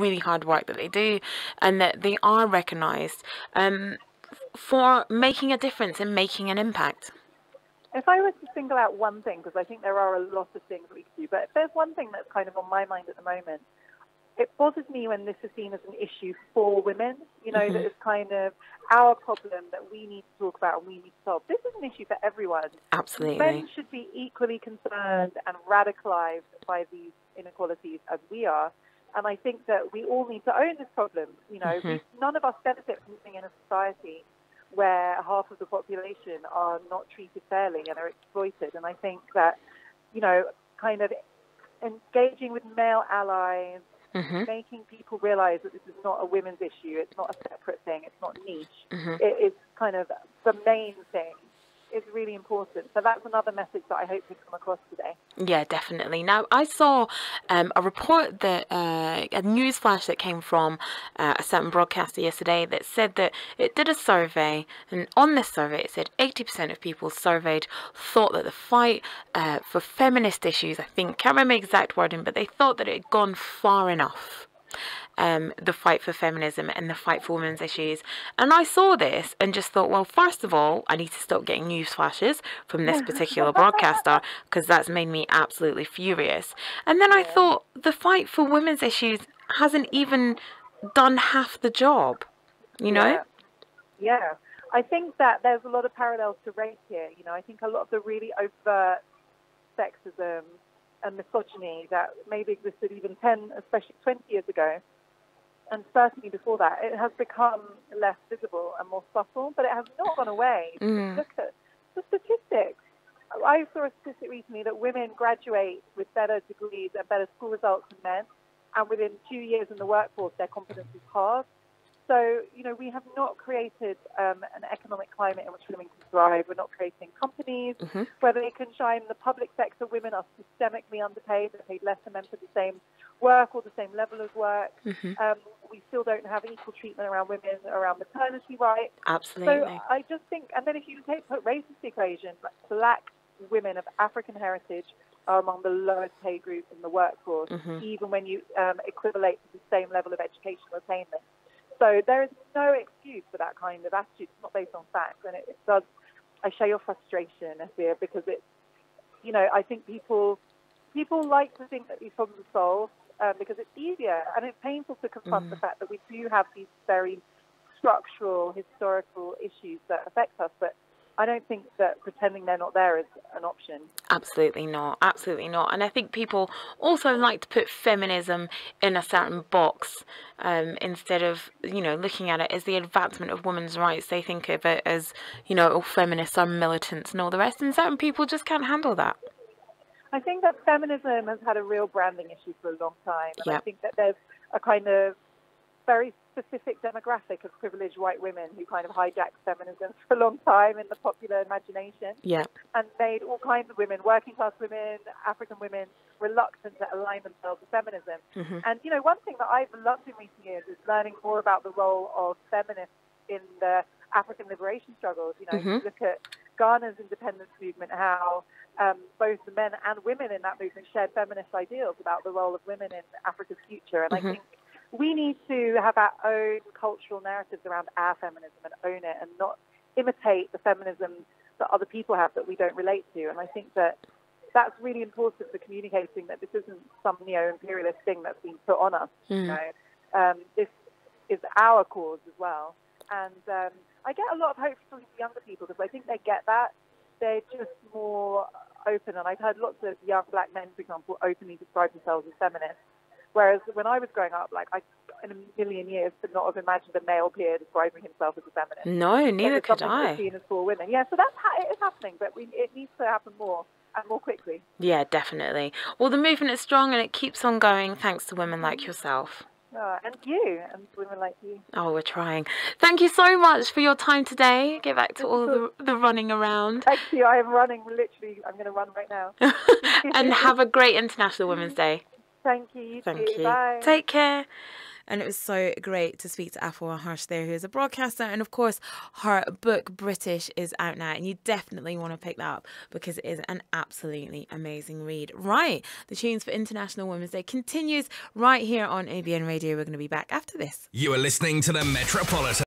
really hard work that they do, and that they are recognised for making a difference and making an impact. If I was to single out one thing, because I think there are a lot of things we could do, but if there's one thing that's kind of on my mind at the moment, it bothers me when this is seen as an issue for women, that it's kind of our problem that we need to talk about and we need to solve. This is an issue for everyone. Absolutely. Men should be equally concerned and radicalized by these inequalities as we are. And I think that we all need to own this problem. None of us benefit from living in a society where half of the population are not treated fairly and are exploited. And I think that, kind of engaging with male allies, making people realize that this is not a women's issue, it's not a separate thing, it's not niche, it is kind of the main thing, is really important. So that's another message that I hope to come across today. Yeah, definitely. Now, I saw a report that, a news flash that came from a certain broadcaster yesterday that said that it did a survey, and on this survey it said 80% of people surveyed thought that the fight for feminist issues, can't remember the exact wording, but they thought that it had gone far enough. The fight for feminism and the fight for women's issues. And I saw this and just thought, well, first of all, I need to stop getting news flashes from this particular broadcaster, because that's made me absolutely furious. And then I thought, the fight for women's issues hasn't even done half the job, Yeah. I think that there's a lot of parallels to race here. I think a lot of the really overt sexism and misogyny that maybe existed even 10, especially 20 years ago, and certainly before that, it has become less visible and more subtle, but it has not gone away. Look at the statistics. I saw a statistic recently that women graduate with better degrees and better school results than men, and within 2 years in the workforce, their competence is halved. So, we have not created an economic climate in which women can thrive. We're not creating companies where they can shine. The public sector, women are systemically underpaid. They're paid less than men for the same work or the same level of work. We still don't have equal treatment around women, around maternity rights. Absolutely. So I just think, and then if you put race into the equation, black women of African heritage are among the lowest paid groups in the workforce, even when you equivalate to the same level of educational attainment. So there is no excuse for that kind of attitude. It's not based on facts, and it does. I share your frustration, Afia, because it's, I think people like to think that these problems are solved because it's easier, and it's painful to confront the fact that we do have these very structural, historical issues that affect us, but I don't think that pretending they're not there is an option. Absolutely not. Absolutely not. And I think people also like to put feminism in a certain box instead of, looking at it as the advancement of women's rights. They think of it as, all feminists are militants and all the rest. And certain people just can't handle that. I think that feminism has had a real branding issue for a long time. And I think that there's a kind of very specific demographic of privileged white women who kind of hijacked feminism for a long time in the popular imagination and made all kinds of women, working class women, African women, reluctant to align themselves with feminism. And, one thing that I've loved in recent years is learning more about the role of feminists in the African liberation struggles. You look at Ghana's independence movement, how both the men and women in that movement shared feminist ideals about the role of women in Africa's future. And I think we need to have our own cultural narratives around our feminism and own it, and not imitate the feminism that other people have that we don't relate to. And I think that that's really important for communicating that this isn't some neo-imperialist thing that's been put on us. This is our cause as well. And I get a lot of hope from younger people because I think they get that. They're just more open. And I've heard lots of young black men, for example, openly describe themselves as feminists. Whereas when I was growing up, I, in a million years, could not have imagined a male peer describing himself as a feminist. No, neither could I. Seen as for women. Yeah, so it is happening, but it needs to happen more and more quickly. Yeah, definitely. Well, the movement is strong and it keeps on going thanks to women like yourself. And you, and women like you. Oh, we're trying. Thank you so much for your time today. Get back to all the running around. Thank you. I am running, literally. I'm going to run right now. And have a great International Women's Day. Thank you. Thank you. Bye. Take care. And it was so great to speak to Afua Hirsch there, who is a broadcaster. And of course, her book, British, is out now. And you definitely want to pick that up because it is an absolutely amazing read. Right. The Tunes for International Women's Day continues right here on ABN Radio. We're going to be back after this. You are listening to the Metropolitan